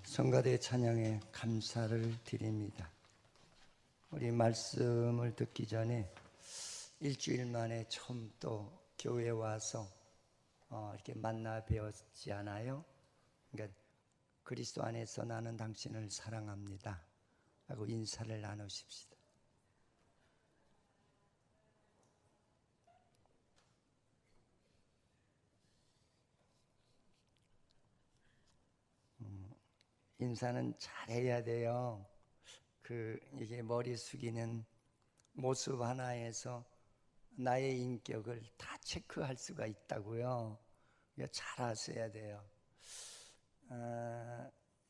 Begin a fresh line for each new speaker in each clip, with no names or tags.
성가대 찬양에 감사를 드립니다. 우리 말씀을 듣기 전에 일주일 만에 처음 또 교회에 와서 이렇게 만나 뵈었지 않아요? 그러니까 그리스도 안에서 나는 당신을 사랑합니다 하고 인사를 나누십시다. 인사는 잘해야 돼요. 이게 머리 숙이는 모습 하나에서 나의 인격을 다 체크할 수가 있다고요. 잘 하셔야 돼요.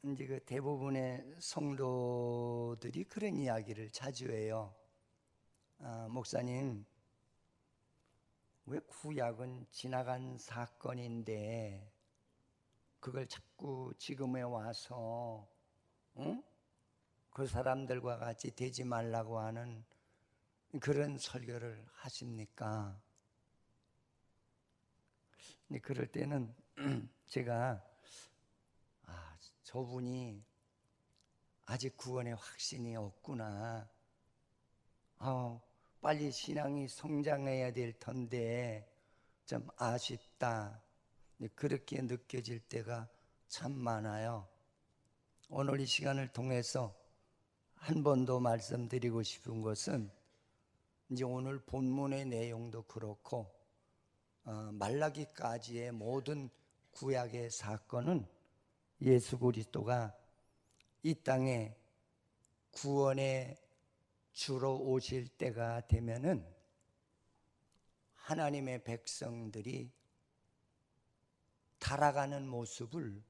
이제 그 대부분의 성도들이 그런 이야기를 자주 해요. 목사님, 왜 구약은 지나간 사건인데 그걸 자꾸 지금에 와서 그 사람들과 같이 되지 말라고 하는 그런 설교를 하십니까? 근데 그럴 때는 제가 저분이 아직 구원의 확신이 없구나. 빨리 신앙이 성장해야 될 텐데 좀 아쉽다. 그렇게 느껴질 때가 참 많아요. 오늘 이 시간을 통해서 한 번 더 말씀드리고 싶은 것은 이제 오늘 본문의 내용도 그렇고 말라기까지의 모든 구약의 사건은 예수 그리스도가 이 땅에 구원의 주로 오실 때가 되면은 하나님의 백성들이 타락하는 모습을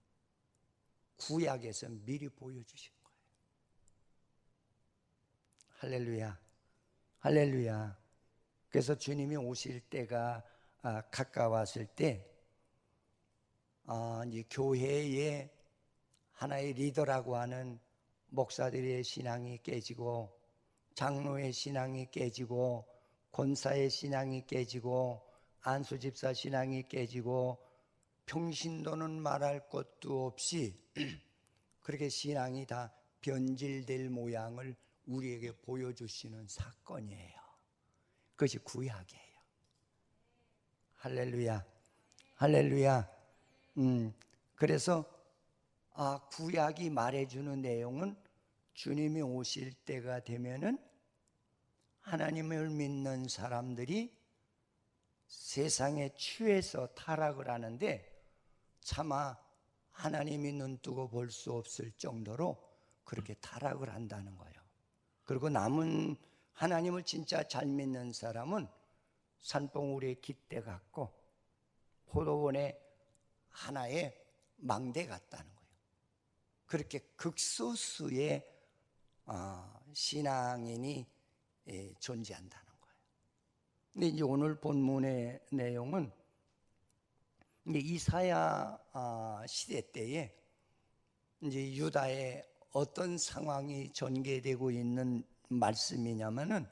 구약에서 미리 보여주신 거예요. 할렐루야, 할렐루야. 그래서 주님이 오실 때가 가까웠을 때 이제 교회의 하나의 리더라고 하는 목사들의 신앙이 깨지고 장로의 신앙이 깨지고 권사의 신앙이 깨지고 안수집사 신앙이 깨지고 평신도는 말할 것도 없이 그렇게 신앙이 다 변질될 모양을 우리에게 보여주시는 사건이에요. 그것이 구약이에요. 할렐루야, 할렐루야. 그래서 구약이 말해주는 내용은 주님이 오실 때가 되면은 하나님을 믿는 사람들이 세상에 취해서 타락을 하는데 차마 하나님이 눈뜨고 볼 수 없을 정도로 그렇게 타락을 한다는 거예요. 그리고 남은 하나님을 진짜 잘 믿는 사람은 산봉우리의 깃대 같고 포도원의 하나의 망대 같다는 거예요. 그렇게 극소수의 신앙인이 존재한다는 거예요. 근데 이제 오늘 본문의 내용은 이제 이사야 시대 때에 이제 유다의 어떤 상황이 전개되고 있는 말씀이냐면은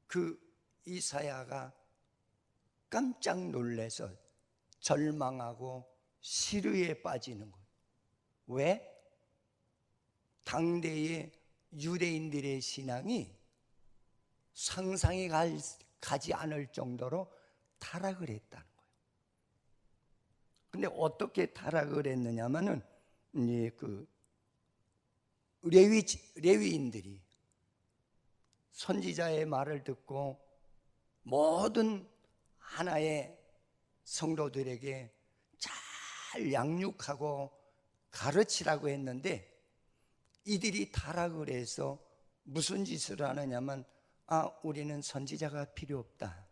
그 이사야가 깜짝 놀라서 절망하고 시류에 빠지는 거예요. 왜? 당대의 유대인들의 신앙이 상상이 가지 않을 정도로 타락을 했다는 거예요. 근데 어떻게 타락을 했느냐면은 이제 그 레위인들이 선지자의 말을 듣고 모든 하나의 성도들에게 잘 양육하고 가르치라고 했는데 이들이 타락을 해서 무슨 짓을 하느냐면 우리는 선지자가 필요 없다.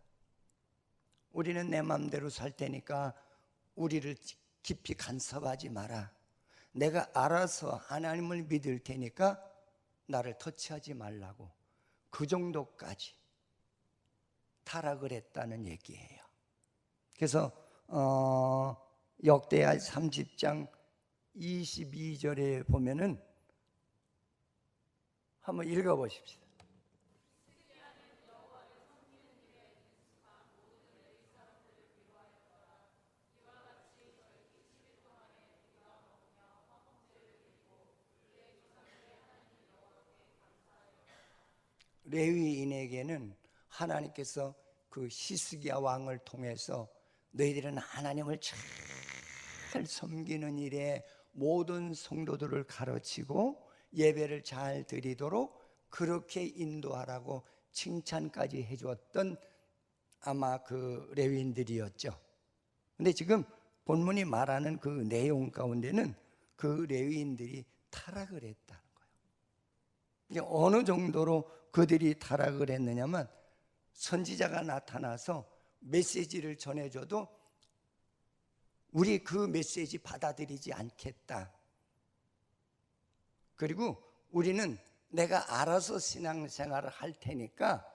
우리는 내 마음대로 살 테니까 우리를 깊이 간섭하지 마라. 내가 알아서 하나님을 믿을 테니까 나를 터치하지 말라고. 그 정도까지 타락을 했다는 얘기예요. 그래서 역대하 30장 22절에 보면은 한번 읽어보십시오. 레위인에게는 하나님께서 그 히스기야 왕을 통해서 너희들은 하나님을 잘 섬기는 일에 모든 성도들을 가르치고 예배를 잘 드리도록 그렇게 인도하라고 칭찬까지 해주었던 아마 그 레위인들이었죠. 근데 지금 본문이 말하는 그 내용 가운데는 그 레위인들이 타락을 했다는 거예요. 이게 어느 정도로 그들이 타락을 했느냐면 선지자가 나타나서 메시지를 전해줘도 우리 그 메시지 받아들이지 않겠다. 그리고 우리는 내가 알아서 신앙생활을 할 테니까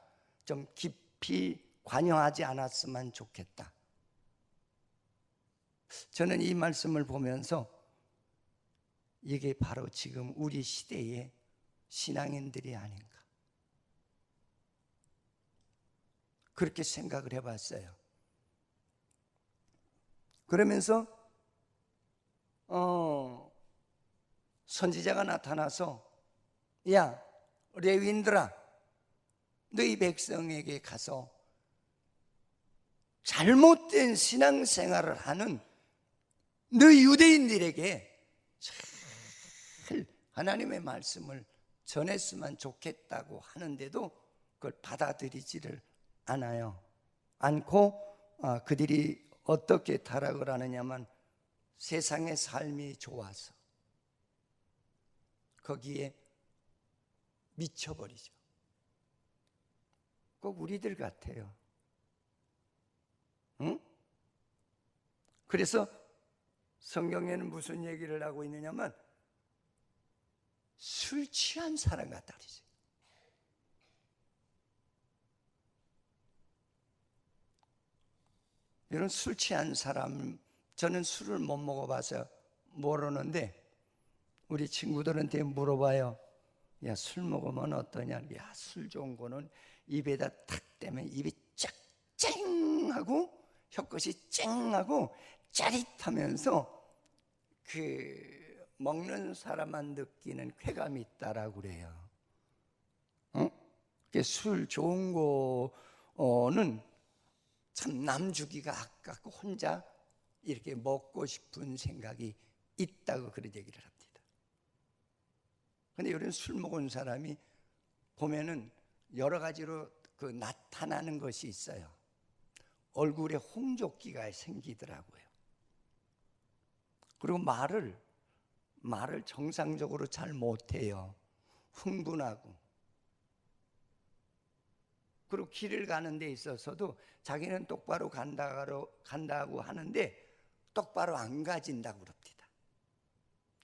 좀 깊이 관여하지 않았으면 좋겠다. 저는 이 말씀을 보면서 이게 바로 지금 우리 시대의 신앙인들이 아닌가 그렇게 생각을 해봤어요. 그러면서 선지자가 나타나서 야 레위인들아 너희 백성에게 가서 잘못된 신앙생활을 하는 너희 유대인들에게 잘 하나님의 말씀을 전했으면 좋겠다고 하는데도 그걸 받아들이지를 않고 그들이 어떻게 타락을 하느냐면 세상의 삶이 좋아서 거기에 미쳐버리죠. 꼭 우리들 같아요. 응? 그래서 성경에는 무슨 얘기를 하고 있느냐면 술 취한 사람 같다 그러죠. 이런 술 취한 사람, 저는 술을 못 먹어봐서 모르는데 우리 친구들한테 물어봐요. 야, 술 먹으면 어떠냐? 야, 술 좋은 거는 입에다 탁 대면 입이 쫙쨍하고 혀끝이 쨍하고 짜릿하면서 그 먹는 사람만 느끼는 쾌감이 있다라고 그래요. 술 좋은 거는 참 남주기가 아깝고 혼자 이렇게 먹고 싶은 생각이 있다고 그런 얘기를 합니다. 근데 이런 술 먹은 사람이 보면은 여러 가지로 그 나타나는 것이 있어요. 얼굴에 홍조기가 생기더라고요. 그리고 말을 정상적으로 잘 못해요. 흥분하고. 그리고 길을 가는 데 있어서도 자기는 똑바로 간다고 하는데 똑바로 안 가진다고 그럽니다.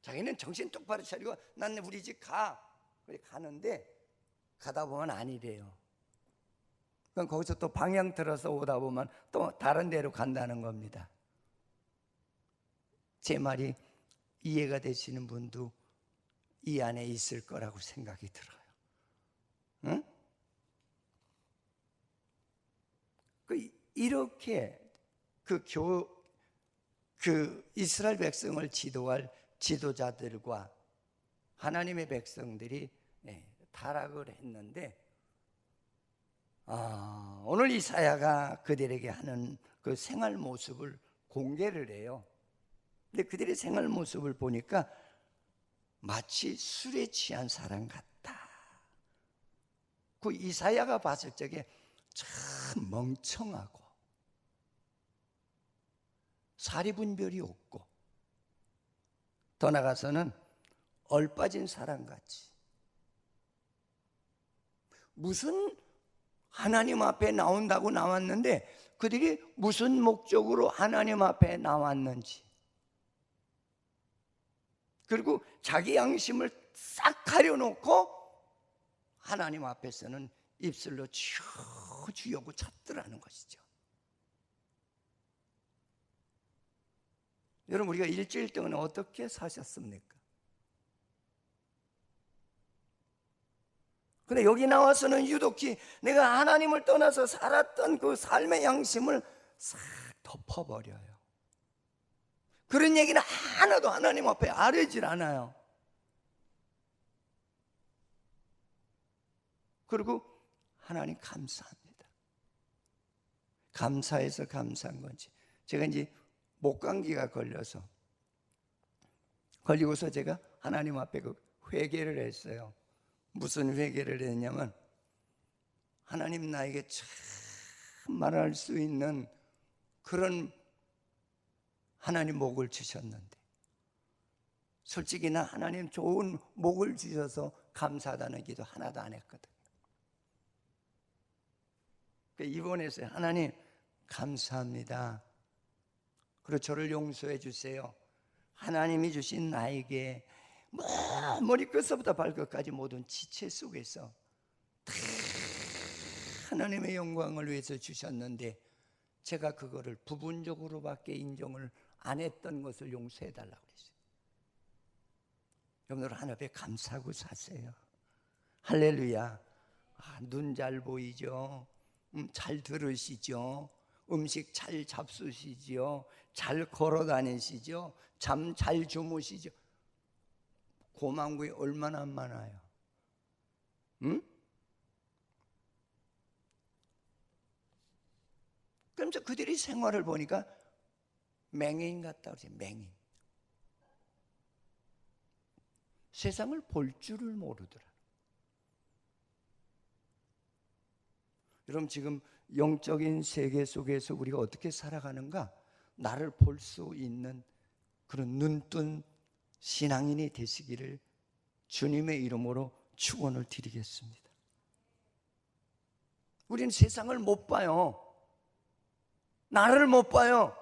자기는 정신 똑바로 차리고 난 우리 집 가는데 가다 보면 아니래요. 그럼 거기서 또 방향 틀어서 오다 보면 또 다른 데로 간다는 겁니다. 제 말이 이해가 되시는 분도 이 안에 있을 거라고 생각이 들어요. 응? 이렇게 그 이스라엘 백성을 지도할 지도자들과 하나님의 백성들이 타락을 했는데 오늘 이사야가 그들에게 하는 그 생활 모습을 공개를 해요. 근데 그들의 생활 모습을 보니까 마치 술에 취한 사람 같다. 그 이사야가 봤을 적에 참 멍청하고 사리분별이 없고 더 나아가서는 얼빠진 사람같이 무슨 하나님 앞에 나온다고 나왔는데 그들이 무슨 목적으로 하나님 앞에 나왔는지 그리고 자기 양심을 싹 가려놓고 하나님 앞에서는 입술로 주여고 찾더라는 것이죠. 여러분 우리가 일주일 동안 어떻게 사셨습니까? 근데 여기 나와서는 유독히 내가 하나님을 떠나서 살았던 그 삶의 양심을 싹 덮어버려요. 그런 얘기는 하나도 하나님 앞에 아뢰질 않아요. 그리고 하나님 감사합니다. 감사해서 감사한 건지. 제가 이제 목감기가 걸리고서 제가 하나님 앞에 회개를 했어요. 무슨 회개를 했냐면, 하나님 나에게 참 말할 수 있는 그런 하나님 목을 주셨는데, 솔직히 나 하나님 좋은 목을 주셔서 감사하다는 기도 하나도 안 했거든요. 입원했어요. 하나님 감사합니다. 그리고 저를 용서해 주세요. 하나님이 주신 나에게 머리끝부터 발끝까지 모든 지체 속에서 다 하나님의 영광을 위해서 주셨는데, 제가 그거를 부분적으로밖에 인정을 안 했던 것을 용서해 달라고 그랬어요. 여러분들 하나님 앞에 감사하고 사세요. 할렐루야. 눈 잘 보이죠? 잘 들으시죠? 음식 잘 잡수시죠? 잘 걸어 다니시죠? 잠 잘 주무시죠? 고만고에 얼마나 많아요. 응? 그러면서 그들이 생활을 보니까 맹인 같다 그러죠. 맹인. 세상을 볼 줄을 모르더라. 여러분, 지금 영적인 세계 속에서 우리가 어떻게 살아가는가, 나를 볼 수 있는 그런 눈뜬 신앙인이 되시기를 주님의 이름으로 축원을 드리겠습니다. 우리는 세상을 못 봐요. 나를 못 봐요.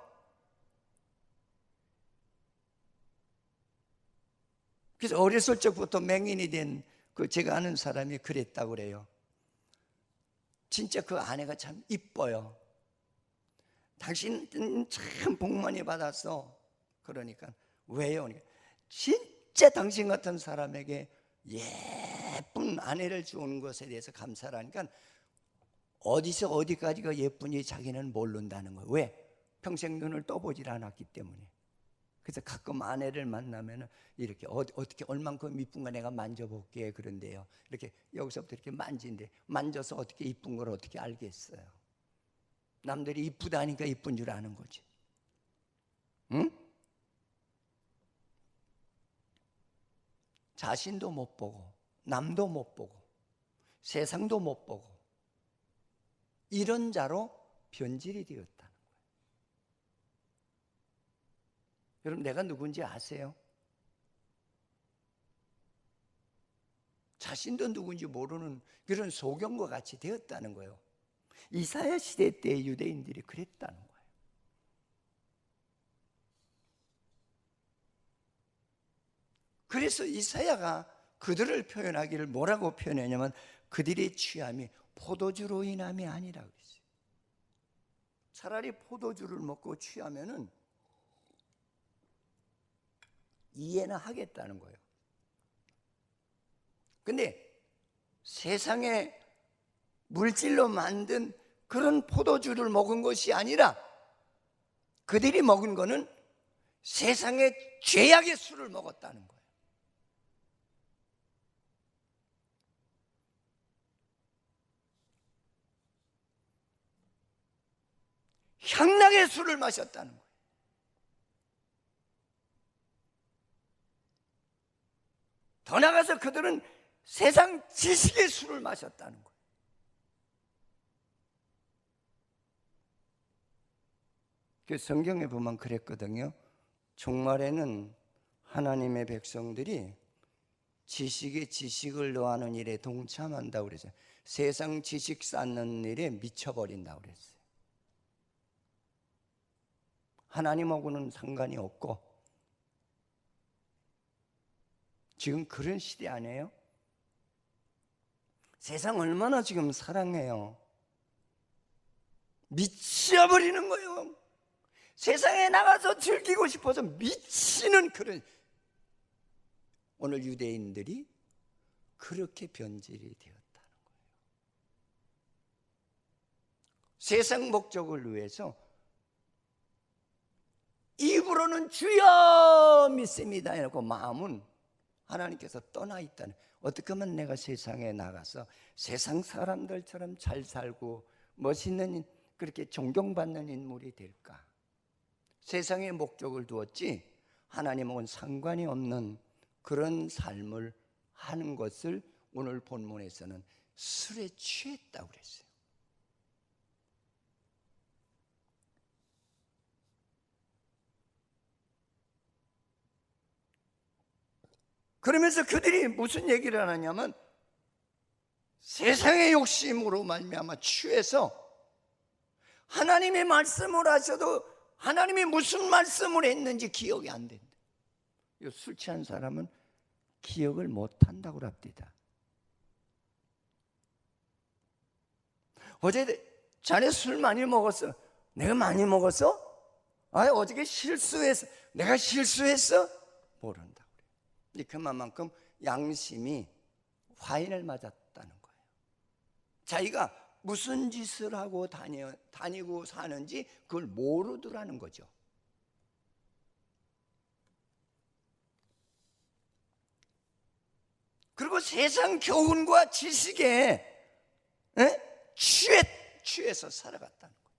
그래서 어렸을 적부터 맹인이 된 제가 아는 사람이 그랬다고 그래요. 진짜 그 아내가 참 이뻐요. 당신은 참 복 많이 받았어. 그러니까 왜요? 진짜 당신 같은 사람에게 예쁜 아내를 주는 것에 대해서 감사를 하니까 어디서 어디까지가 예쁜지 자기는 모른다는 거예요. 왜? 평생 눈을 떠보질 않았기 때문에. 그래서 가끔 아내를 만나면 이렇게 어떻게 얼만큼 이쁜가 내가 만져볼게 그런데요. 이렇게 여기서부터 이렇게 만진대. 만져서 어떻게 이쁜 걸 어떻게 알겠어요? 남들이 이쁘다니까 이쁜 줄 아는 거지. 응? 자신도 못 보고 남도 못 보고 세상도 못 보고 이런 자로 변질이 되었다는 거예요. 여러분, 내가 누군지 아세요? 자신도 누군지 모르는 그런 소경과 같이 되었다는 거예요. 이사야 시대 때 유대인들이 그랬다는 거예요. 그래서 이사야가 그들을 표현하기를 뭐라고 표현했냐면, 그들의 취함이 포도주로 인함이 아니라 그랬어요. 차라리 포도주를 먹고 취하면은 이해는 하겠다는 거예요. 근데 세상에 물질로 만든 그런 포도주를 먹은 것이 아니라 그들이 먹은 거는 세상의 죄악의 술을 먹었다는 거예요. 향락의 술을 마셨다는 거예요. 더 나아가서 그들은 세상 지식의 술을 마셨다는 거예요. 그 성경에 보면 그랬거든요. 종말에는 하나님의 백성들이 지식에 지식을 더하는 일에 동참한다고 그랬어요. 세상 지식 쌓는 일에 미쳐버린다고 그랬어요. 하나님하고는 상관이 없고. 지금 그런 시대 아니에요? 세상 얼마나 지금 사랑해요. 미쳐버리는 거예요. 세상에 나가서 즐기고 싶어서 미치는 그런. 오늘 유대인들이 그렇게 변질이 되었다는 거예요. 세상 목적을 위해서 입으로는 주여 믿습니다 해놓고 마음은 하나님께서 떠나 있다는, 어떻게 하면 내가 세상에 나가서 세상 사람들처럼 잘 살고 멋있는, 그렇게 존경받는 인물이 될까? 세상에 목적을 두었지 하나님하고는 상관이 없는 그런 삶을 하는 것을 오늘 본문에서는 술에 취했다고 그랬어요. 그러면서 그들이 무슨 얘기를 하냐면 세상의 욕심으로 말미암아 취해서 하나님의 말씀을 하셔도 하나님이 무슨 말씀을 했는지 기억이 안 된다. 술 취한 사람은 기억을 못 한다고 합니다. 어제 자네 술 많이 먹었어? 내가 많이 먹었어? 아, 어저께 실수했어? 내가 실수했어? 모른다고 그래요. 그만큼 양심이 화인을 맞았다는 거예요. 자기가 무슨 짓을 하고 다니고 사는지 그걸 모르더라는 거죠. 그리고 세상 교훈과 지식에 취해서 살아갔다는 거예요.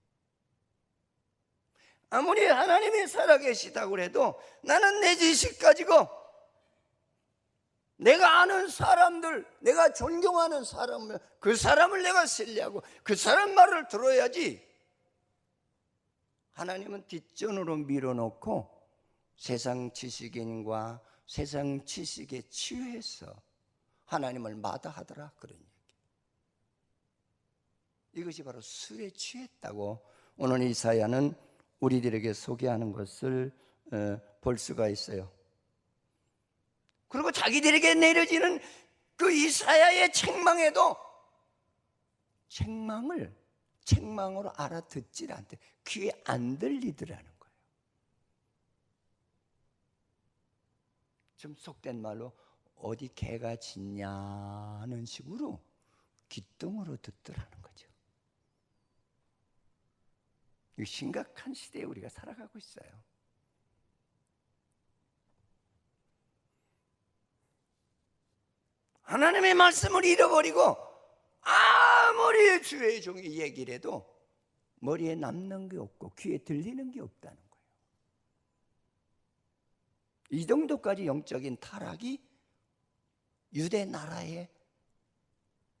아무리 하나님이 살아계시다고 해도 나는 내 지식 가지고 내가 아는 사람들, 내가 존경하는 사람을, 그 사람을 내가 신뢰하고 그 사람 말을 들어야지. 하나님은 뒷전으로 밀어놓고 세상 지식인과 세상 지식에 취해서 하나님을 마다하더라, 그런 얘기. 이것이 바로 술에 취했다고 오늘 이사야는 우리들에게 소개하는 것을 볼 수가 있어요. 그리고 자기들에게 내려지는 그 이사야의 책망에도 책망으로 알아듣질 않대. 귀에 안 들리더라는 거예요. 좀 속된 말로 어디 개가 짖냐는 식으로 귓등으로 듣더라는 거죠. 이 심각한 시대에 우리가 살아가고 있어요. 하나님의 말씀을 잃어버리고 아무리 주의 종이 얘기를 해도 머리에 남는 게 없고 귀에 들리는 게 없다는 거예요. 이 정도까지 영적인 타락이 유대 나라의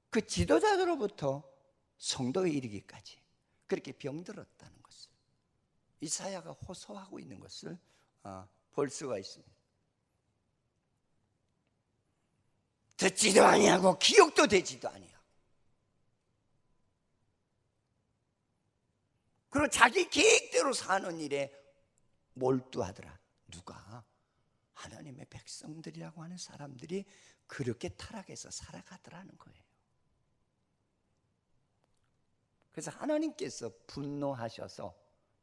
그 지도자들로부터 성도에 이르기까지 그렇게 병들었다는 것을 이사야가 호소하고 있는 것을 볼 수가 있습니다. 듣지도 아니하고 기억도 되지도 아니하고, 그리고 자기 계획대로 사는 일에 몰두하더라. 누가? 하나님의 백성들이라고 하는 사람들이 그렇게 타락해서 살아가더라는 거예요. 그래서 하나님께서 분노하셔서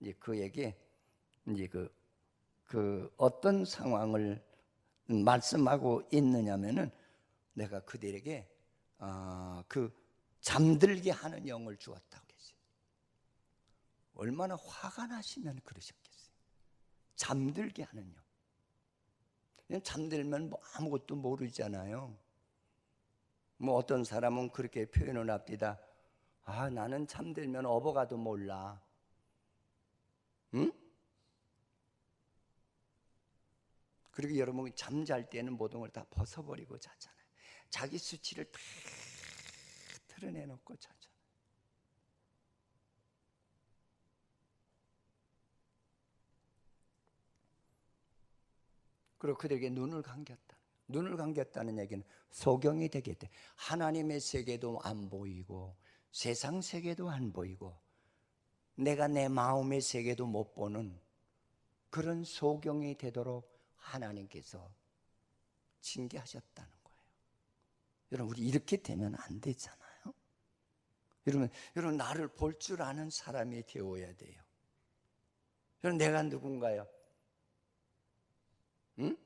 이제 그에게 이제 그 어떤 상황을 말씀하고 있느냐면은 내가 그들에게 그 잠들게 하는 영을 주었다고 그랬어요. 얼마나 화가 나시면 그러셨겠어요. 잠들게 하는 영. 그냥 잠들면 뭐 아무것도 모르잖아요. 뭐 어떤 사람은 그렇게 표현을 합니다. 나는 잠들면 업어가도 몰라. 응? 그리고 여러분 잠잘 때는 모든 걸 다 벗어버리고 자잖아요. 자기 수치를 다 드러내놓고 자잖아요. 그리고 그들에게 눈을 감겼다. 눈을 감겼다는 얘기는 소경이 되게 돼. 하나님의 세계도 안 보이고 세상 세계도 안 보이고 내가 내 마음의 세계도 못 보는 그런 소경이 되도록 하나님께서 징계하셨다는 거예요. 여러분, 우리 이렇게 되면 안 되잖아요. 여러분 나를 볼 줄 아는 사람이 되어야 돼요. 여러분, 내가 누군가요? 응?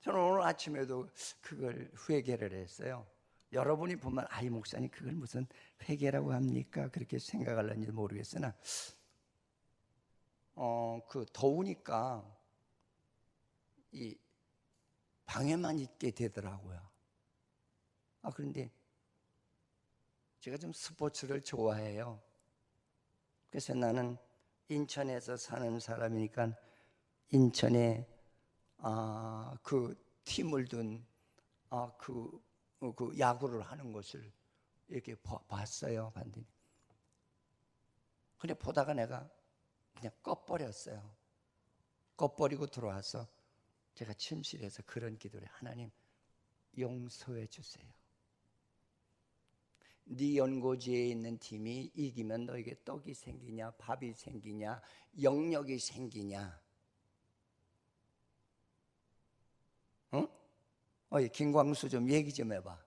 저는 오늘 아침에도 그걸 회개를 했어요. 여러분이 보면 이 목사님 그걸 무슨 회개라고 합니까? 그렇게 생각할는지 모르겠으나 더우니까 이 방에만 있게 되더라고요. 그런데 제가 좀 스포츠를 좋아해요. 그래서 나는 인천에서 사는 사람이니까 인천에 그 팀을 둔 그 야구를 하는 것을 이렇게 봤어요, 반드시. 근데 보다가 내가 그냥 꺼버렸어요. 꺼버리고 들어와서 제가 침실에서 그런 기도를, 하나님 용서해 주세요. 네 연고지에 있는 팀이 이기면 너에게 떡이 생기냐, 밥이 생기냐, 영역이 생기냐? 응? 김광수 좀 얘기 좀 해봐.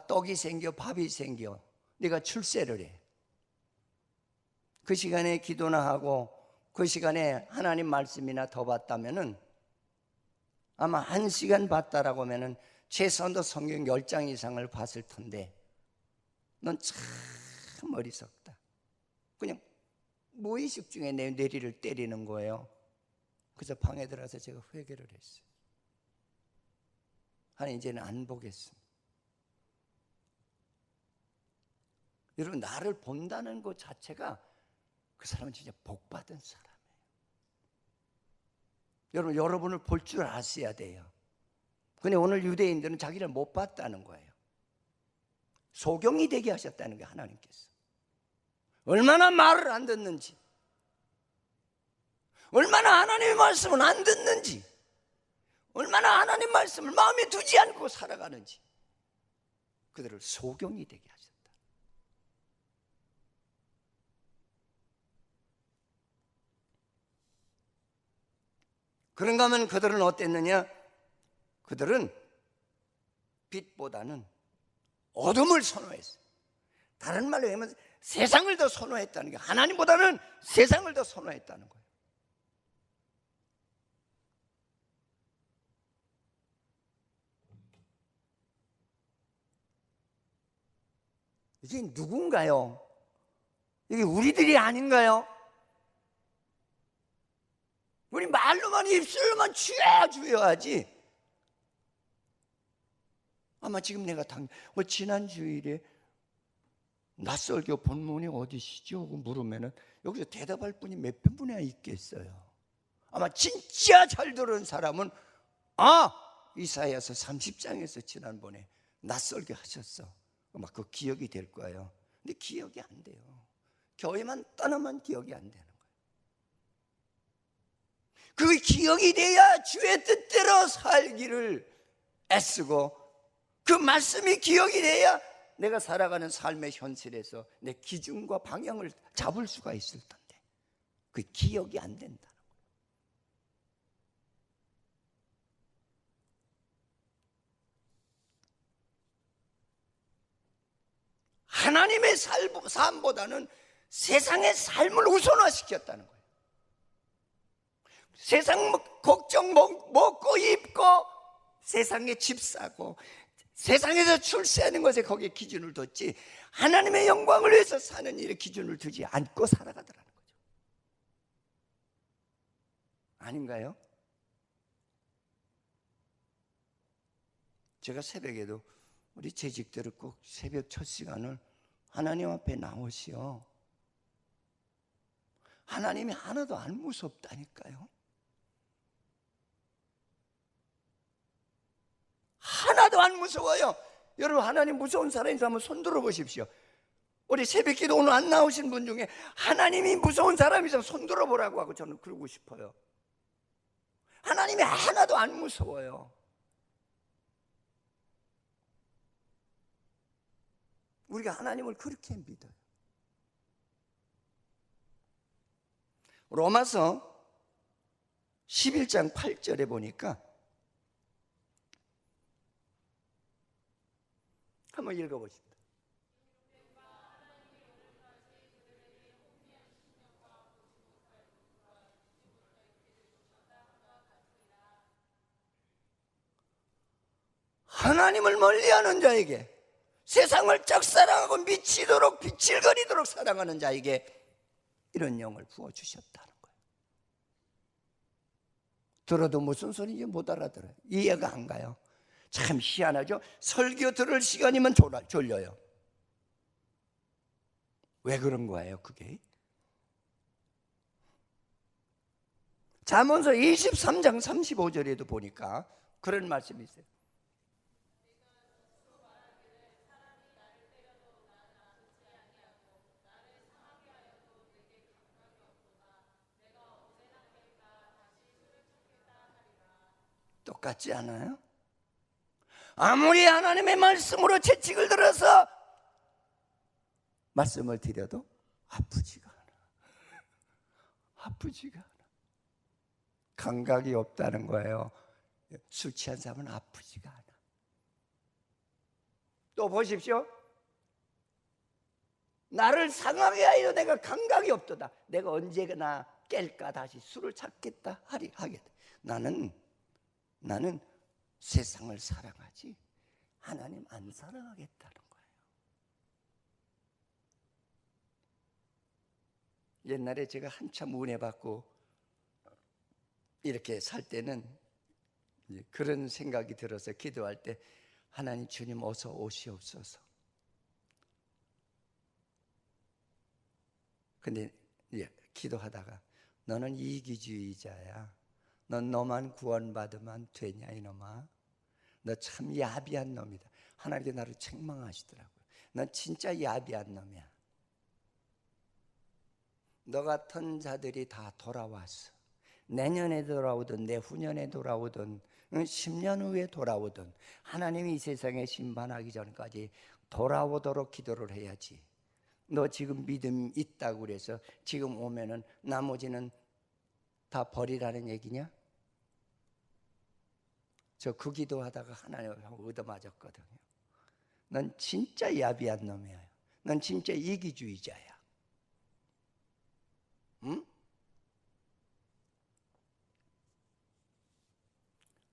떡이 생겨, 밥이 생겨. 네가 출세를 해. 그 시간에 기도나 하고 그 시간에 하나님 말씀이나 더 봤다면은, 아마 1시간 봤다라고 하면은 최소한도 성경 10장 이상을 봤을 텐데, 넌 참 어리석다. 그냥 무의식 중에 내 뇌리를 때리는 거예요. 그래서 방에 들어가서 제가 회개를 했어요. 하나님, 이제는 안 보겠습니다. 여러분, 나를 본다는 것 자체가 그 사람은 진짜 복받은 사람이에요. 여러분을 볼 줄 아셔야 돼요. 근데 오늘 유대인들은 자기를 못 봤다는 거예요. 소경이 되게 하셨다는 거예요, 하나님께서. 얼마나 말을 안 듣는지, 얼마나 하나님의 말씀을 안 듣는지, 얼마나 하나님 말씀을 마음에 두지 않고 살아가는지, 그들을 소경이 되게 하셨다. 그런가 하면 그들은 어땠느냐? 그들은 빛보다는 어둠을 선호했어요. 다른 말로 하면 세상을 더 선호했다는 게, 하나님보다는 세상을 더 선호했다는 거예요. 이게 누군가요? 이게 우리들이 아닌가요? 우리 말로만, 입술로만 주여 주여 하지. 아마 지금 내가 지난 주일에 낯설교 본문이 어디시죠? 물으면은 여기서 대답할 분이 몇 분이나 있겠어요. 아마 진짜 잘 들은 사람은 이사야서 30장에서 지난번에 낯설게 하셨어. 막 그 기억이 될 거예요. 근데 기억이 안 돼요. 교회만 떠나면 기억이 안 되는 거예요. 그 기억이 돼야 주의 뜻대로 살기를 애쓰고, 그 말씀이 기억이 돼야 내가 살아가는 삶의 현실에서 내 기준과 방향을 잡을 수가 있을 텐데, 그 기억이 안 된다는 거예요. 하나님의 삶보다는 세상의 삶을 우선화시켰다는 거예요. 세상 걱정, 먹고 입고, 세상에 집 사고, 세상에서 출세하는 것에 거기에 기준을 뒀지, 하나님의 영광을 위해서 사는 일에 기준을 두지 않고 살아가더라는 거죠. 아닌가요? 제가 새벽에도 우리 재직들을 꼭 새벽 첫 시간을 하나님 앞에 나오시오. 하나님이 하나도 안 무섭다니까요. 하나도 안 무서워요. 여러분, 하나님 무서운 사람이 한번 손 들어 보십시오. 우리 새벽기도 오늘 안 나오신 분 중에 하나님이 무서운 사람이 있으면 손 들어 보라고 하고 저는 그러고 싶어요. 하나님이 하나도 안 무서워요. 우리가 하나님을 그렇게 믿어요. 로마서 11장 8절에 보니까, 한번 읽어보십시오. 하나님을 멀리하는 자에게, 세상을 짝사랑하고 미치도록 비칠거리도록 사랑하는 자에게 이런 영을 부어주셨다는 거예요. 들어도 무슨 소리인지 못 알아들어요. 이해가 안 가요. 참 희한하죠. 설교 들을 시간이면 졸려요. 왜 그런 거예요 그게? 잠언서 23장 35절에도 보니까 그런 말씀이 있어요. 똑같지 않아요? 아무리 하나님의 말씀으로 채찍을 들어서 말씀을 드려도 아프지가 않아. 아프지가 않아. 감각이 없다는 거예요. 술 취한 사람은 아프지가 않아. 또 보십시오. 나를 상하게 하여 내가 감각이 없도다. 내가 언제나 깰까 다시 술을 찾겠다 하겠다. 나는 세상을 사랑하지 하나님 안 사랑하겠다는 거예요. 옛날에 제가 한참 은혜 받고 이렇게 살 때는 그런 생각이 들어서 기도할 때 하나님 주님 어서 오시옵소서. 근데 기도하다가 너는 이기주의자야. 넌 너만 구원받으면 되냐 이놈아. 너 참 야비한 놈이다. 하나님께 나를 책망하시더라고요. 넌 진짜 야비한 놈이야. 너 같은 자들이 다 돌아왔어. 내년에 돌아오든 내후년에 돌아오든 10년 후에 돌아오든 하나님이 이 세상에 심판하기 전까지 돌아오도록 기도를 해야지. 너 지금 믿음 있다고 그래서 지금 오면은 나머지는 다 버리라는 얘기냐? 저 그 기도하다가 하나님하고 얻어맞았거든요. 넌 진짜 야비한 놈이야. 넌 진짜 이기주의자야. 응?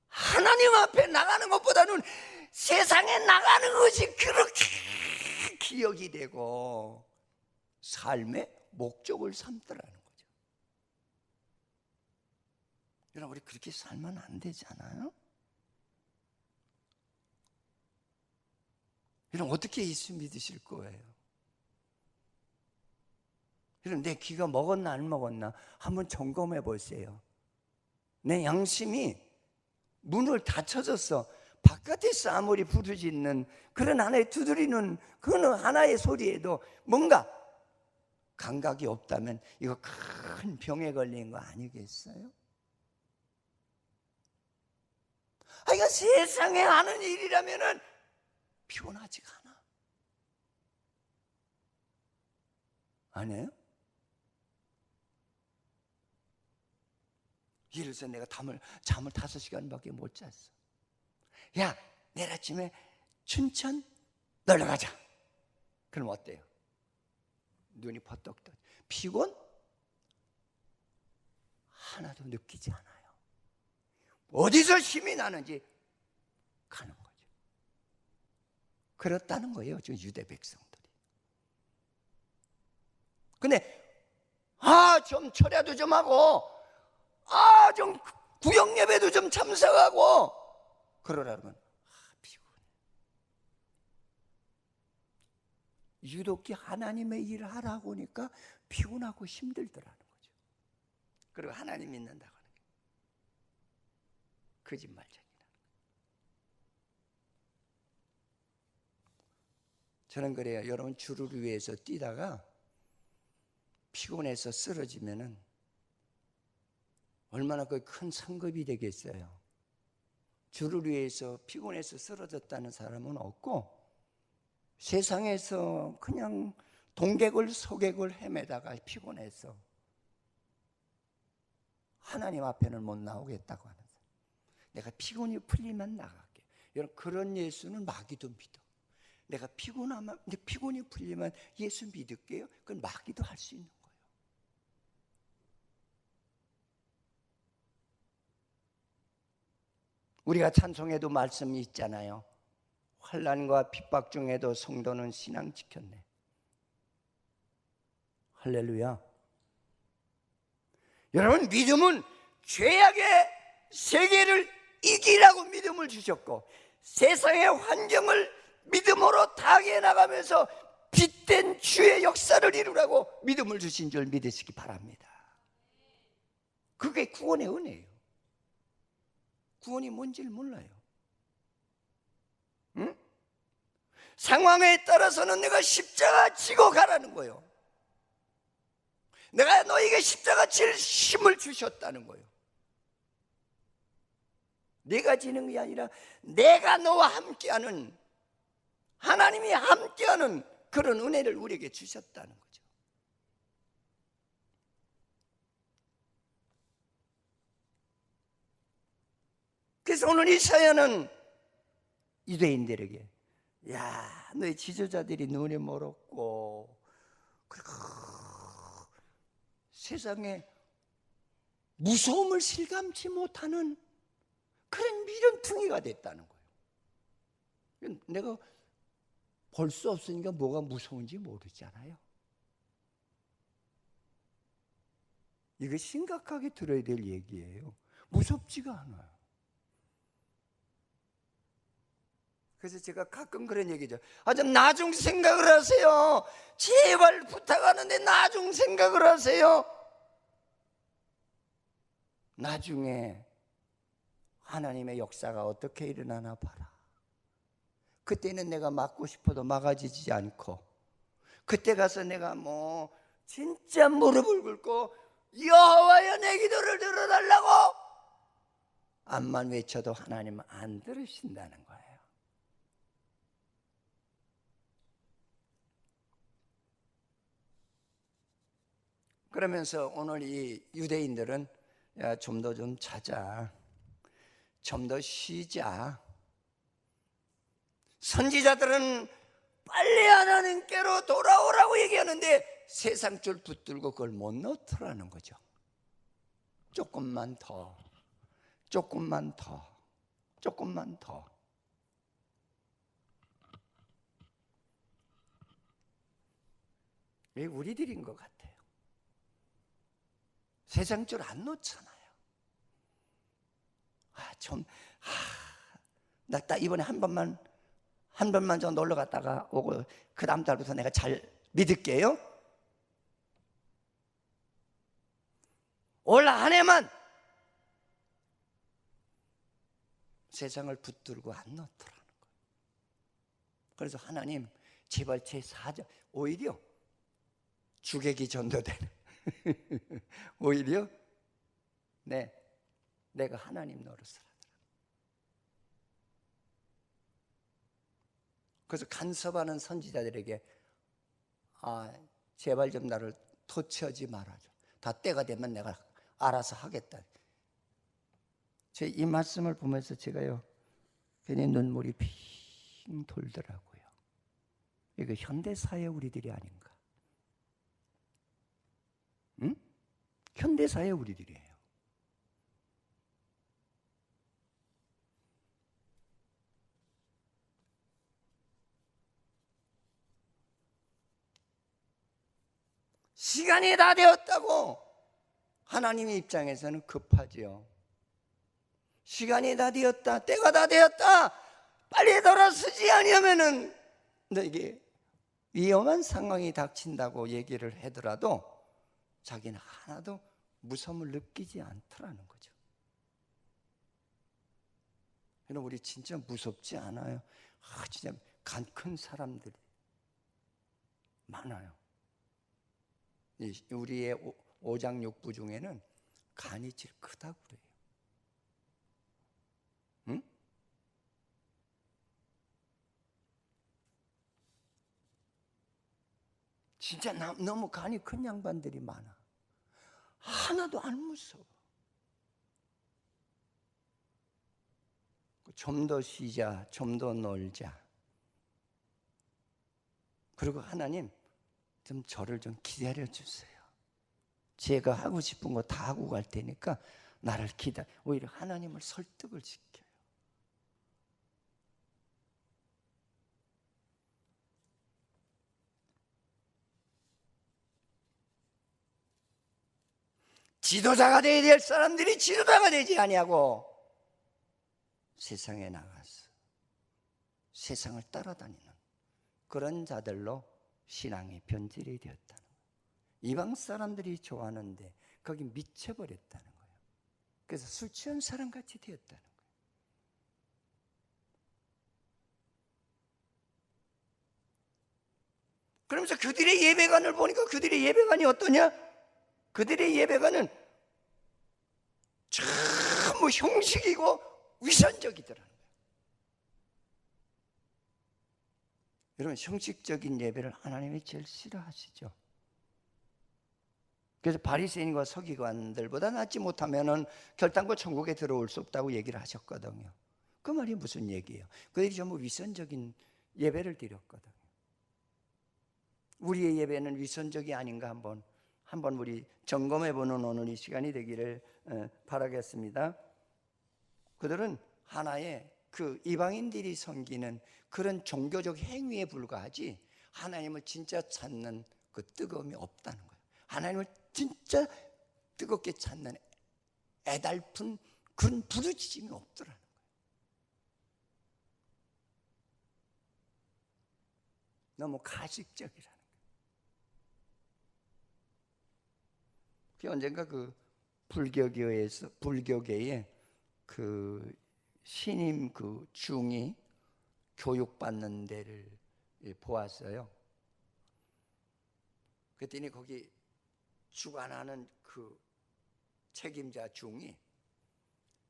하나님 앞에 나가는 것보다는 세상에 나가는 것이 그렇게 기억이 되고 삶의 목적을 삼더라는 거죠. 여러분 우리 그렇게 살면 안 되잖아요. 여러분 어떻게 예수 믿으실 거예요? 여러분 내 귀가 먹었나 안 먹었나 한번 점검해 보세요. 내 양심이 문을 닫혀졌어. 바깥에서 아무리 부르짖는 그런 하나의 두드리는 그런 하나의 소리에도 뭔가 감각이 없다면 이거 큰 병에 걸린 거 아니겠어요? 이거 세상에 하는 일이라면은 피곤하지가 않아. 아니에요? 예를 들어서 내가 잠을 5시간밖에 못 잤어. 야, 내일 아침에 춘천 놀러 가자. 그럼 어때요? 눈이 퍼떡 떠. 피곤? 하나도 느끼지 않아요. 어디서 힘이 나는지 가는 거죠. 그렇다는 거예요, 지금 유대 백성들이. 근데 좀 철야도 좀 하고 좀 구역 예배도 좀 참석하고 그러라면 피곤해. 유독히 하나님의 일을 하라고 하니까 피곤하고 힘들더라는 거죠. 그리고 하나님 믿는다고 하는 게 거짓말쟁이라는 거예요. 저는 그래요. 여러분 주를 위해서 뛰다가 피곤해서 쓰러지면은 얼마나 큰 상급이 되겠어요. 주를 위해서 피곤해서 쓰러졌다는 사람은 없고 세상에서 그냥 동객을 소객을 헤매다가 피곤해서 하나님 앞에는 못 나오겠다고 하는 사람. 내가 피곤이 풀리면 나갈게. 여러분 그런 예수는 마귀도 믿어. 내가 피곤이 풀리면 예수 믿을게요. 그건 마귀도 할 수 있는 거예요. 우리가 찬송에도 말씀이 있잖아요. 환난과 핍박 중에도 성도는 신앙 지켰네. 할렐루야. 여러분 믿음은 죄악의 세계를 이기라고 믿음을 주셨고, 세상의 환경을 믿음으로 타개해 나가면서 빛된 주의 역사를 이루라고 믿음을 주신 줄 믿으시기 바랍니다. 그게 구원의 은혜예요. 구원이 뭔지를 몰라요. 응? 상황에 따라서는 내가 십자가 지고 가라는 거예요. 내가 너에게 십자가 질 힘을 주셨다는 거예요. 내가 지는 게 아니라 내가 너와 함께하는, 하나님이 함께하는 그런 은혜를 우리에게 주셨다는 거죠. 그래서 오늘 이 사연은 유대인들에게, 야, 너희 지도자들이 눈이 멀었고 그리고 세상에 무서움을 실감치 못하는 그런 미련퉁이가 됐다는 거예요. 내가 볼 수 없으니까 뭐가 무서운지 모르잖아요. 이거 심각하게 들어야 될 얘기예요. 무섭지가 않아요. 그래서 제가 가끔 그런 얘기죠. 좀 나중 생각을 하세요. 제발 부탁하는데 나중 생각을 하세요. 나중에 하나님의 역사가 어떻게 일어나나 봐라. 그때는 내가 막고 싶어도 막아지지 않고, 그때 가서 내가 진짜 무릎을 꿇고 여호와여 내 기도를 들어달라고 암만 외쳐도 하나님은 안 들으신다는 거예요. 그러면서 오늘 이 유대인들은 좀 더 좀 자자, 좀 더 쉬자. 선지자들은 빨리 하나님께로 돌아오라고 얘기하는데 세상 줄 붙들고 그걸 못 놓더라는 거죠. 조금만 더, 조금만 더, 조금만 더. 왜 우리들인 것 같아요. 세상 줄 안 놓잖아요. 나 딱 이번에 한 번만 좀 놀러 갔다가 오고 그 다음 달부터 내가 잘 믿을게요. 올 한 해만 세상을 붙들고 안 놓더라는 거예요. 그래서 하나님 제발 제 사자, 오히려 주객이 전도되는 오히려 내가 하나님 노릇을 하더라. 그래서 간섭하는 선지자들에게 제발 좀 나를 토치하지 말아줘. 다 때가 되면 내가 알아서 하겠다. 제 이 말씀을 보면서 제가요 괜히 눈물이 핑 돌더라고요. 이거 현대사회 우리들이 아닌가? 응? 현대사회 우리들이에요. 시간이 다 되었다고 하나님의 입장에서는 급하지요. 시간이 다 되었다, 때가 다 되었다, 빨리 돌아서지 아니하면은 너에게 위험한 상황이 닥친다고 얘기를 하더라도 자기는 하나도 무서움을 느끼지 않더라는 거죠. 여러분, 우리 진짜 무섭지 않아요? 진짜 간 큰 사람들이 많아요. 우리의 오장육부 중에는 간이 제일 크다고 그래요. 응? 진짜 너무 간이 큰 양반들이 많아. 하나도 안 무서워. 좀 더 쉬자, 좀 더 놀자. 그리고 하나님 좀 저를 좀 기다려 주세요. 제가 하고 싶은 거 다 하고 갈 테니까 나를 기다려. 오히려 하나님을 설득을 시켜요. 지도자가 되어야 될 사람들이 지도자가 되지 아니하고 세상에 나가서 세상을 따라다니는 그런 자들로 신앙이 변질이 되었다는 거예요. 이방 사람들이 좋아하는데 거기 미쳐버렸다는 거예요. 그래서 술 취한 사람같이 되었다는 거예요. 그러면서 그들의 예배관을 보니까 그들의 예배관이 어떠냐? 그들의 예배관은 전부 형식이고 위선적이더라는 거예요. 여러분, 형식적인 예배를 하나님이 제일 싫어하시죠. 그래서 바리새인과 서기관들보다 낫지 못하면은 결단코 천국에 들어올 수 없다고 얘기를 하셨거든요. 그 말이 무슨 얘기예요? 그들이 전부 위선적인 예배를 드렸거든요. 우리의 예배는 위선적이 아닌가 한번 우리 점검해보는 오늘 이 시간이 되기를 바라겠습니다. 그들은 하나의 그 이방인들이 섬기는 그런 종교적 행위에 불과하지 하나님을 진짜 찾는 그 뜨거움이 없다는 거예요. 하나님을 진짜 뜨겁게 찾는 애달픈 그런 부르짖음이 없더라는 거예요. 너무 가식적이라는 거예요. 언젠가 그 불교계에 그 신임 그 중이 교육받는 데를 보았어요. 그랬더니 거기 주관하는 그 책임자 중이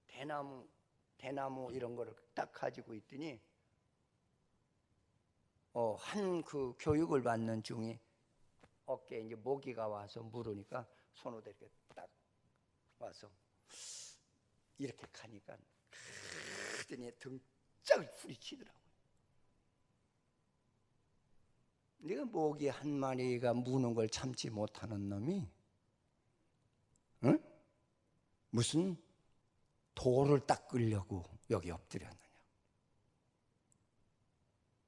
대나무 이런 거를 딱 가지고 있더니 한 그 교육을 받는 중이 어깨에 이제 모기가 와서 물으니까 손으로 이렇게 딱 와서 이렇게 가니까 그랬더니 등짝을 후리치더라고요. 네가 모기 한 마리가 무는 걸 참지 못하는 놈이 응? 무슨 돌을 닦으려고 여기 엎드렸느냐.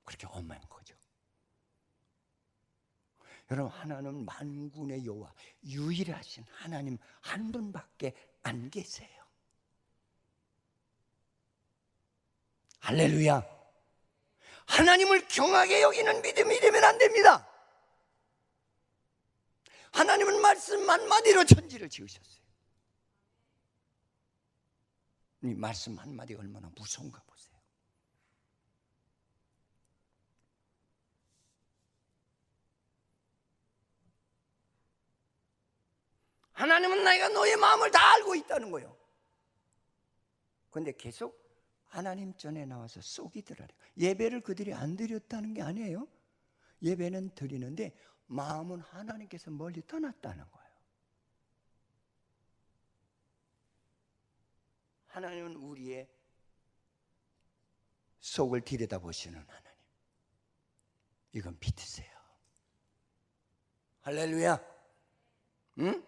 그렇게 엄한 거죠. 여러분, 하나님은 만군의 여호와 유일하신 하나님 한 분밖에 안 계세요. 할렐루야. 하나님을 경하게 여기는 믿음이 되면 안 됩니다. 하나님은 말씀 한마디로 천지를 지으셨어요. 이 말씀 한마디가 얼마나 무서운가 보세요. 하나님은 내가 너의 마음을 다 알고 있다는 거예요. 그런데 계속 하나님 전에 나와서 속이더라고요. 예배를 그들이 안 드렸다는 게 아니에요. 예배는 드리는데 마음은 하나님께서 멀리 떠났다는 거예요. 하나님은 우리의 속을 들여다보시는 하나님. 이건 믿으세요. 할렐루야. 응?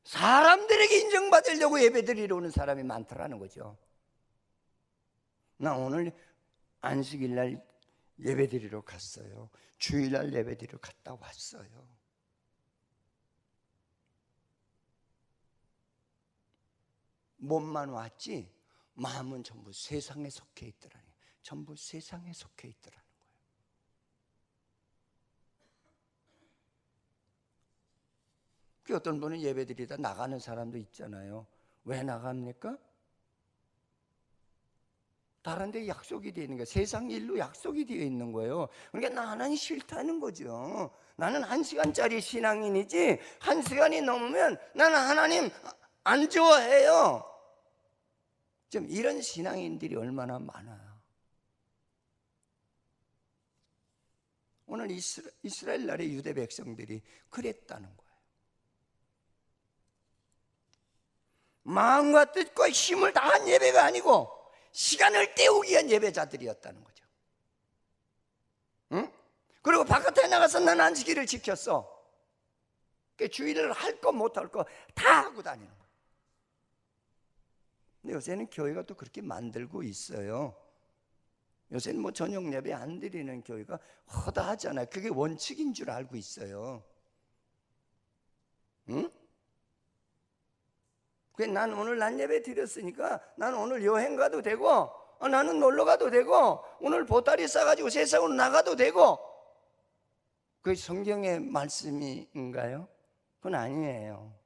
사람들에게 인정받으려고 예배드리러 오는 사람이 많더라는 거죠. 나 오늘 안식일날 예배드리러 갔어요. 주일날 예배드리러 갔다 왔어요. 몸만 왔지 마음은 전부 세상에 속해 있더라니. 전부 세상에 속해 있더라는 거예요. 그 어떤 분은 예배드리다 나가는 사람도 있잖아요. 왜 나갑니까? 다른 데 약속이 되어 있는 거예요. 세상 일로 약속이 되어 있는 거예요. 그러니까 나는 싫다는 거죠. 나는 1시간짜리 신앙인이지 1시간이 넘으면 나는 하나님 안 좋아해요. 좀 이런 신앙인들이 얼마나 많아요. 오늘 이스라엘 나라의 유대 백성들이 그랬다는 거예요. 마음과 뜻과 힘을 다한 예배가 아니고 시간을 때우기 위한 예배자들이었다는 거죠. 응? 그리고 바깥에 나가서 난 안식일을 지켰어. 주일을 할 거 못 할 거 다 하고 다니는 거예요. 근데 요새는 교회가 또 그렇게 만들고 있어요. 요새는 뭐 저녁 예배 안 드리는 교회가 허다하잖아요. 그게 원칙인 줄 알고 있어요. 응? 난 오늘 낮 예배 드렸으니까 난 오늘 여행 가도 되고, 나는 놀러 가도 되고, 오늘 보따리 싸가지고 세상으로 나가도 되고. 그게 성경의 말씀인가요? 그건 아니에요.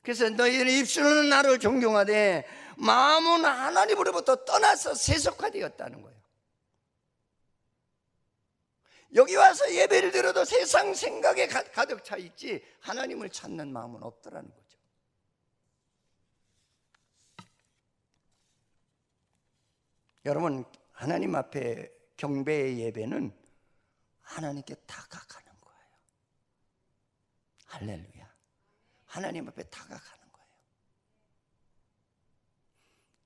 그래서 너희는 입술로는 나를 존경하되 마음은 하나님으로부터 떠나서 세속화되었다는 거예요. 여기 와서 예배를 드려도 세상 생각에 가득 차 있지 하나님을 찾는 마음은 없더라는 거죠. 여러분, 하나님 앞에 경배의 예배는 하나님께 다가가는 거예요. 할렐루야. 하나님 앞에 다가가는 거예요.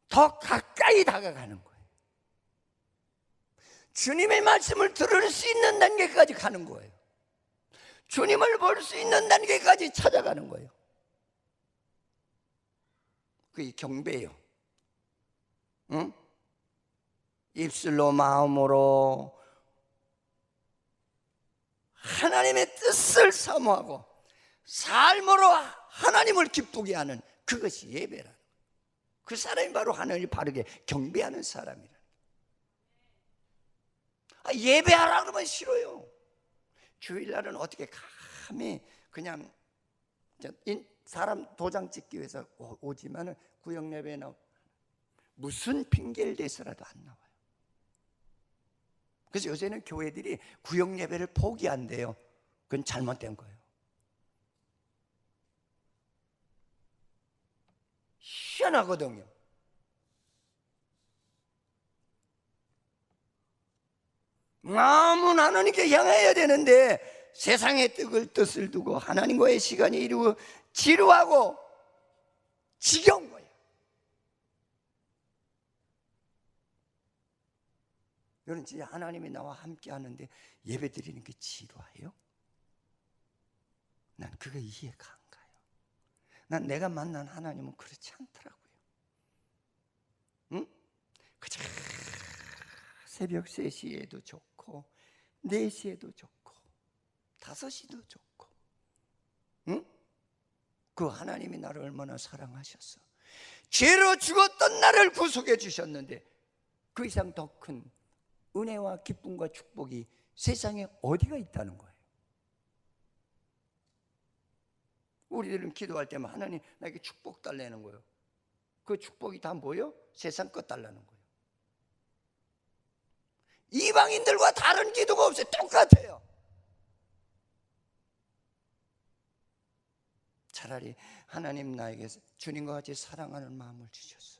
더 가까이 다가가는 거예요. 주님의 말씀을 들을 수 있는 단계까지 가는 거예요. 주님을 볼 수 있는 단계까지 찾아가는 거예요. 그게 경배예요. 응? 입술로 마음으로 하나님의 뜻을 사모하고 삶으로 하나님을 기쁘게 하는 그것이 예배라는 거예요. 그 사람이 바로 하나님을 바르게 경배하는 사람이라. 예배하라 그러면 싫어요. 주일날은 어떻게 감히 그냥 사람 도장 찍기 위해서 오지만은 구역 예배에 무슨 핑계를 대서라도 안 나와요. 그래서 요새는 교회들이 구역 예배를 포기한대요. 그건 잘못된 거예요. 희한하거든요. 마음은 하나님께 향해야 되는데 세상의 뜻을 두고 하나님과의 시간이 이루고 지루하고 지겨운 거예요. 여러분, 진짜 하나님이 나와 함께 하는데 예배 드리는 게 지루해요? 난 그거 이해가 안 가요. 난 내가 만난 하나님은 그렇지 않더라고요. 응? 그저 새벽 3시에도 좋고 4시에도 좋고 5시도 좋고, 응? 그 하나님이 나를 얼마나 사랑하셨어. 죄로 죽었던 나를 구속해 주셨는데 그 이상 더 큰 은혜와 기쁨과 축복이 세상에 어디가 있다는 거예요. 우리들은 기도할 때만 하나님 나에게 축복 달라는 거예요. 그 축복이 다 뭐예요? 세상 것 달라는 거예요. 이방인들과 다른 기도가 없어요. 똑같아요. 차라리 하나님 나에게 주님과 같이 사랑하는 마음을 주셨어.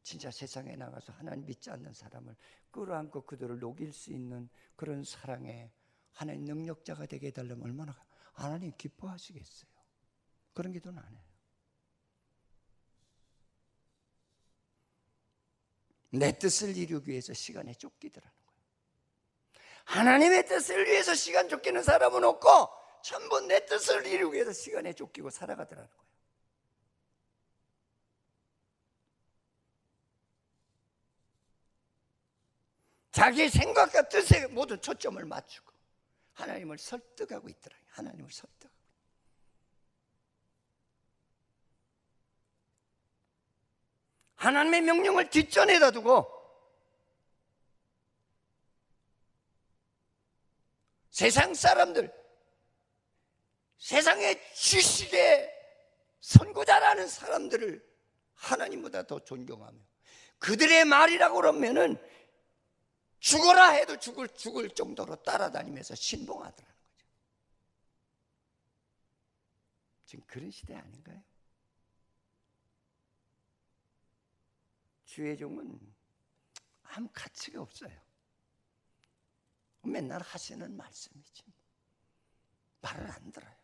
진짜 세상에 나가서 하나님 믿지 않는 사람을 끌어안고 그들을 녹일 수 있는 그런 사랑에 하나님 능력자가 되게 해달라면 얼마나 하나님 기뻐하시겠어요. 그런 기도는 안 해요. 내 뜻을 이루기 위해서 시간에 쫓기더라는 거예요. 하나님의 뜻을 위해서 시간 쫓기는 사람은 없고 전부 내 뜻을 이루기 위해서 시간에 쫓기고 살아가더라는 거예요. 자기 생각과 뜻에 모든 초점을 맞추고 하나님을 설득하고 있더라. 하나님을 설득하고. 하나님의 명령을 뒷전에다 두고 세상 사람들, 세상의 지식의 선구자라는 사람들을 하나님보다 더 존경하며 그들의 말이라고 그러면은 죽어라 해도 죽을 정도로 따라다니면서 신봉하더라는 거죠. 지금 그런 시대 아닌가요? 주의 종은 아무 가치가 없어요. 맨날 하시는 말씀이지 말을 안 들어요.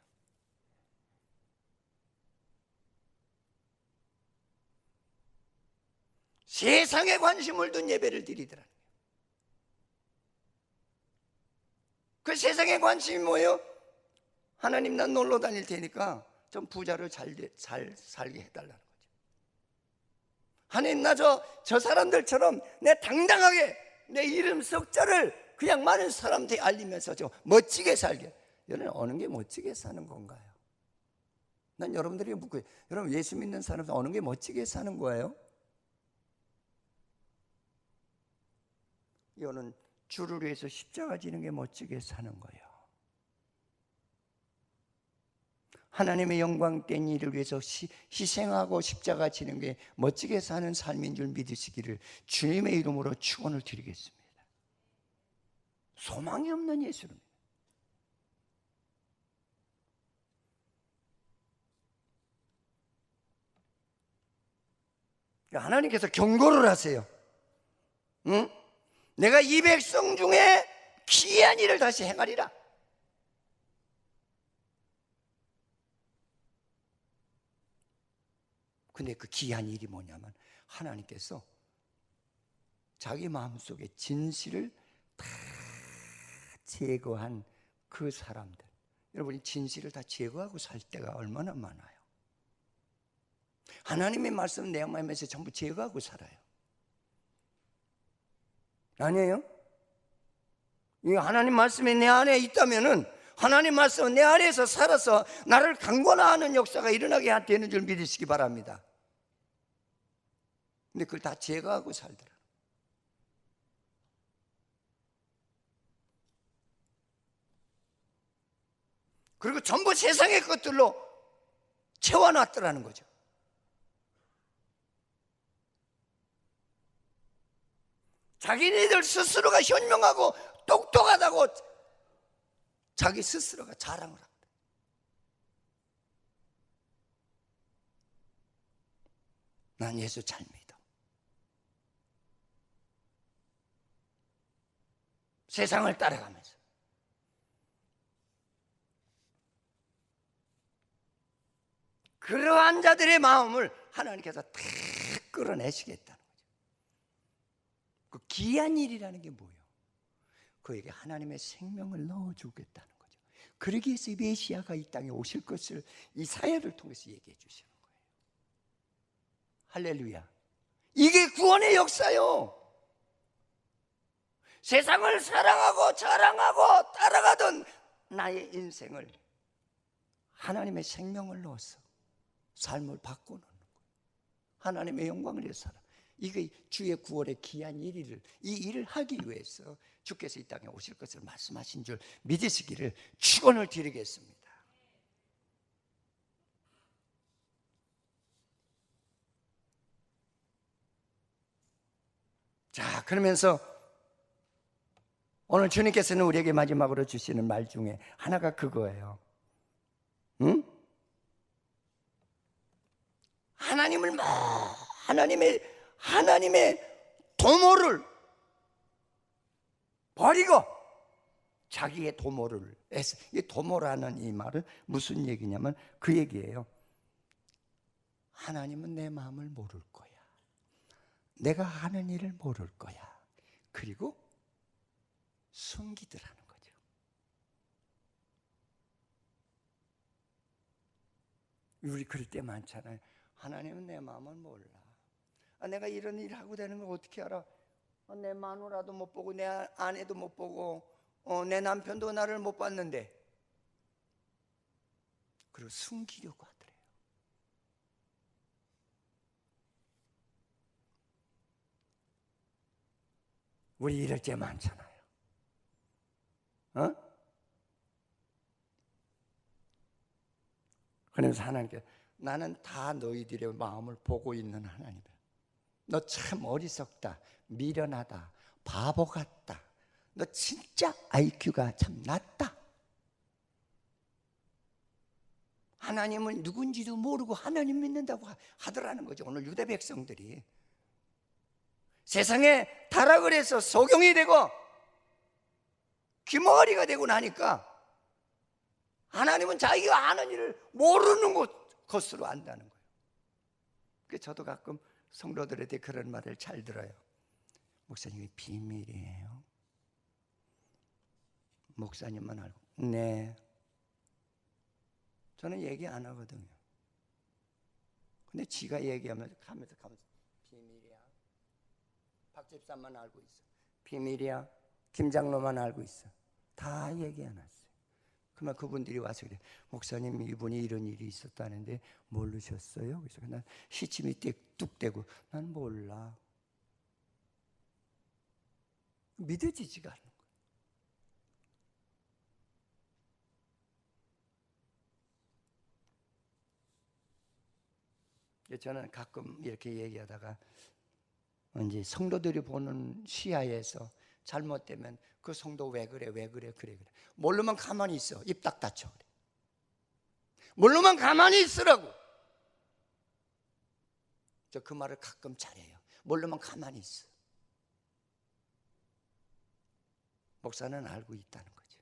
세상에 관심을 둔 예배를 드리더라. 그 세상에 관심이 뭐예요? 하나님 난 놀러 다닐 테니까 좀 부자를 잘 살게 해달라는 거죠. 하나님, 나 저 사람들처럼 내 당당하게 내 이름 석자를 그냥 많은 사람들이 알리면서 저 멋지게 살게. 여러분, 어느 게 멋지게 사는 건가요? 난 여러분들이 묻고, 여러분 예수 믿는 사람들 어느 게 멋지게 사는 거예요? 이거는 주를 위해서 십자가 지는 게 멋지게 사는 거예요. 하나님의 영광된 일을 위해서 희생하고 십자가 지는 게 멋지게 사는 삶인 줄 믿으시기를 주님의 이름으로 축원을 드리겠습니다. 소망이 없는 예수입니다. 하나님께서 경고를 하세요. 응? 내가 이 백성 중에 기이한 일을 다시 행하리라. 근데 그 기이한 일이 뭐냐면 하나님께서 자기 마음속에 진실을 다 제거한 그 사람들. 여러분이 진실을 다 제거하고 살 때가 얼마나 많아요. 하나님의 말씀 내 마음에서 전부 제거하고 살아요. 아니에요? 이 하나님 말씀이 내 안에 있다면은 하나님 말씀은 내 안에서 살아서 나를 강권하는 역사가 일어나게 되는 줄 믿으시기 바랍니다. 근데 그걸 다 제거하고 살더라. 그리고 전부 세상의 것들로 채워놨더라는 거죠. 자기네들 스스로가 현명하고 똑똑하다고 자기 스스로가 자랑을 합니다. 난 예수 잘 믿어. 세상을 따라가면서. 그러한 자들의 마음을 하나님께서 다 끌어내시겠다는 거죠. 그 귀한 일이라는 게 뭐예요? 그에게 하나님의 생명을 넣어주겠다는 거죠. 그러기 위해서 메시아가 이 땅에 오실 것을 이사야를 통해서 얘기해 주시는 거예요. 할렐루야. 이게 구원의 역사요. 세상을 사랑하고 자랑하고 따라가던 나의 인생을 하나님의 생명을 넣어서 삶을 바꾸는 거예요. 하나님의 영광을 위해서 살아. 이게 주의 구원의 귀한 일을, 이 일을 하기 위해서 주께서 이 땅에 오실 것을 말씀하신 줄 믿으시기를 축원을 드리겠습니다. 자, 그러면서 오늘 주님께서는 우리에게 마지막으로 주시는 말 중에 하나가 그거예요. 응? 하나님을 하나님의 도모를 버리고 자기의 도모를 해서, 이 도모라는 이 말은 무슨 얘기냐면 그 얘기예요. 하나님은 내 마음을 모를 거야. 내가 하는 일을 모를 거야. 그리고 숨기더라는 거죠. 우리 그럴 때 많잖아요. 하나님은 내 마음을 몰라. 내가 이런 일 하고 되는 걸 어떻게 알아? 내 마누라도 못 보고 내 아내도 못 보고 내 남편도 나를 못 봤는데. 그리고 숨기려고 하더래요. 우리 이럴 때 많잖아요. 그러면서 하나님께, 나는 다 너희들의 마음을 보고 있는 하나님이야. 너 참 어리석다, 미련하다, 바보 같다. 너 진짜 IQ가 참 낮다. 하나님은 누군지도 모르고 하나님 믿는다고 하더라는 거죠. 오늘 유대 백성들이 세상에 타락을 해서 소경이 되고 귀머거리가 되고 나니까 하나님은 자기가 아는 일을 모르는 것으로 안다는 거예요. 그래서 저도 가끔 성도들한테 그런 말을 잘 들어요. 목사님이 비밀이에요. 목사님만 알고. 네. 저는 얘기 안 하거든요. 근데 지가 얘기하면서 가면서 비밀. 집사만 알고 있어. 비밀이야. 김장로만 알고 있어. 다 얘기 안 했어요. 그러면 그분들이 와서 그래. 목사님, 이분이 이런 일이 있었다는데 모르셨어요? 그래서 난 시침이 뚝 떼고 난 몰라. 믿어지지가 않는 거예요. 저는 가끔 이렇게 얘기하다가 이제 성도들이 보는 시야에서 잘못되면 그 성도 왜 그래 그래 모르면 가만히 있어. 입 딱 닫혀 그래. 모르면 가만히 있으라고. 저 그 말을 가끔 잘해요. 모르면 가만히 있어. 목사는 알고 있다는 거죠.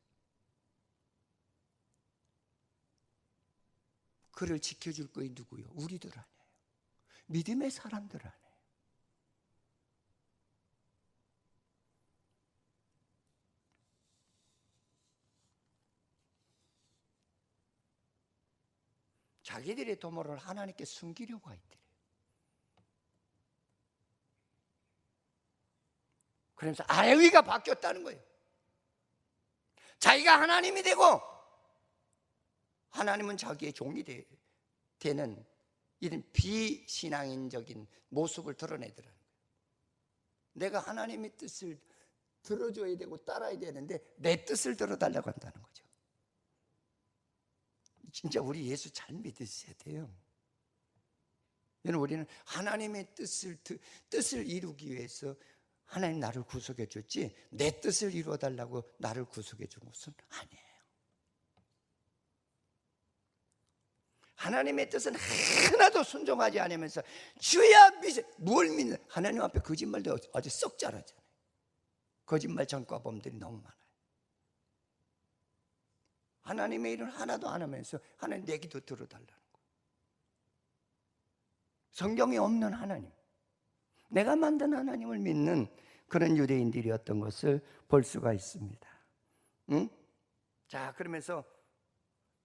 그를 지켜줄 거이 누구요? 우리들 아니에요. 믿음의 사람들 아니에요. 자기들의 도모를 하나님께 숨기려고 했더래요. 그러면서 아래 위가 바뀌었다는 거예요. 자기가 하나님이 되고 하나님은 자기의 종이 되는 이런 비신앙인적인 모습을 드러내더라는 거예요. 내가 하나님의 뜻을 들어줘야 되고 따라야 되는데 내 뜻을 들어달라고 한다는 거죠. 진짜 우리 예수 잘 믿으셔야 돼요. 여러분, 우리는 하나님의 뜻을 이루기 위해서 하나님 나를 구속해 줬지 내 뜻을 이루어 달라고 나를 구속해 준 것은 아니에요. 하나님의 뜻은 하나도 순종하지 않으면서 주야 뭘 믿는, 하나님 앞에 거짓말도 아주 썩 잘하잖아요. 거짓말 전과범들이 너무 많아요. 하나님의 일을 하나도 안 하면서 하나님 내 기도 들어달라는 거예요. 성경에 없는 하나님, 내가 만든 하나님을 믿는 그런 유대인들이었던 것을 볼 수가 있습니다. 응? 자, 그러면서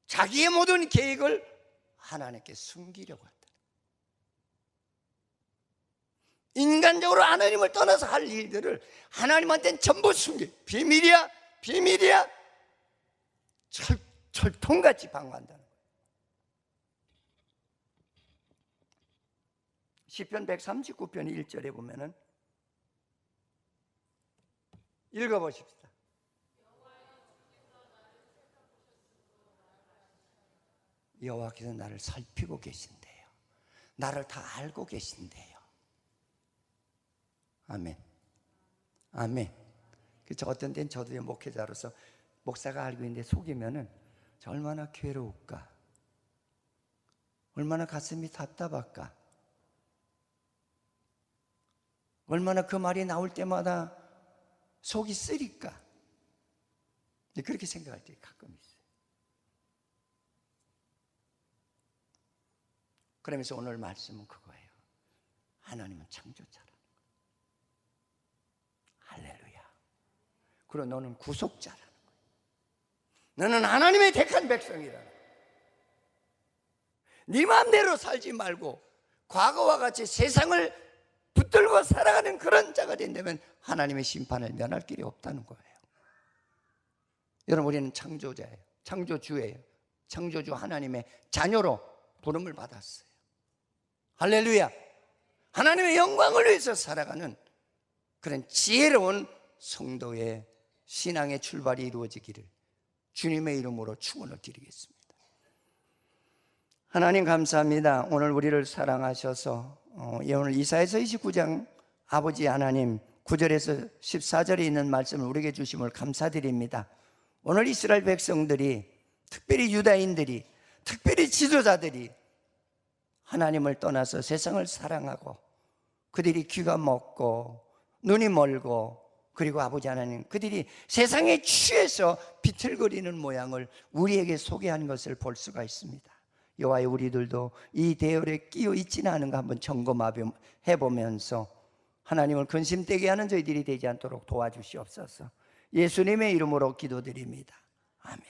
자기의 모든 계획을 하나님께 숨기려고 한다. 인간적으로 하나님을 떠나서 할 일들을 하나님한테는 전부 숨겨. 비밀이야, 비밀이야. 철통같이 방어한다는 거예요. 시편 139편 1절에 보면은 읽어보십시다. 여호와께서 나를 살피고 계신대요. 나를 다 알고 계신대요. 아멘. 아멘. 그래서 어떤 때는 저도 목회자로서 목사가 알고 있는데 속이면은 저 얼마나 괴로울까, 얼마나 가슴이 답답할까, 얼마나 그 말이 나올 때마다 속이 쓰릴까. 그렇게 생각할 때 가끔 있어요. 그러면서 오늘 말씀은 그거예요. 하나님은 창조자라는 거예요. 할렐루야. 그리고 너는 구속자라는 거예요. 너는 하나님의 택한 백성이라는 거예요. 네 마음대로 살지 말고 과거와 같이 세상을 붙들고 살아가는 그런 자가 된다면 하나님의 심판을 면할 길이 없다는 거예요. 여러분, 우리는 창조자예요. 창조주예요. 창조주 하나님의 자녀로 부름을 받았어요. 할렐루야. 하나님의 영광을 위해서 살아가는 그런 지혜로운 성도의 신앙의 출발이 이루어지기를 주님의 이름으로 축원을 드리겠습니다. 하나님 감사합니다. 오늘 우리를 사랑하셔서 오늘 이사야서 29장 아버지 하나님 9절에서 14절에 있는 말씀을 우리에게 주심을 감사드립니다. 오늘 이스라엘 백성들이, 특별히 유다인들이, 특별히 지도자들이 하나님을 떠나서 세상을 사랑하고 그들이 귀가 먹고 눈이 멀고, 그리고 아버지 하나님 그들이 세상에 취해서 비틀거리는 모양을 우리에게 소개한 것을 볼 수가 있습니다. 여호와여, 우리들도 이 대열에 끼어 있지는 않은가 한번 점검해 보면서 하나님을 근심되게 하는 저희들이 되지 않도록 도와주시옵소서. 예수님의 이름으로 기도드립니다. 아멘.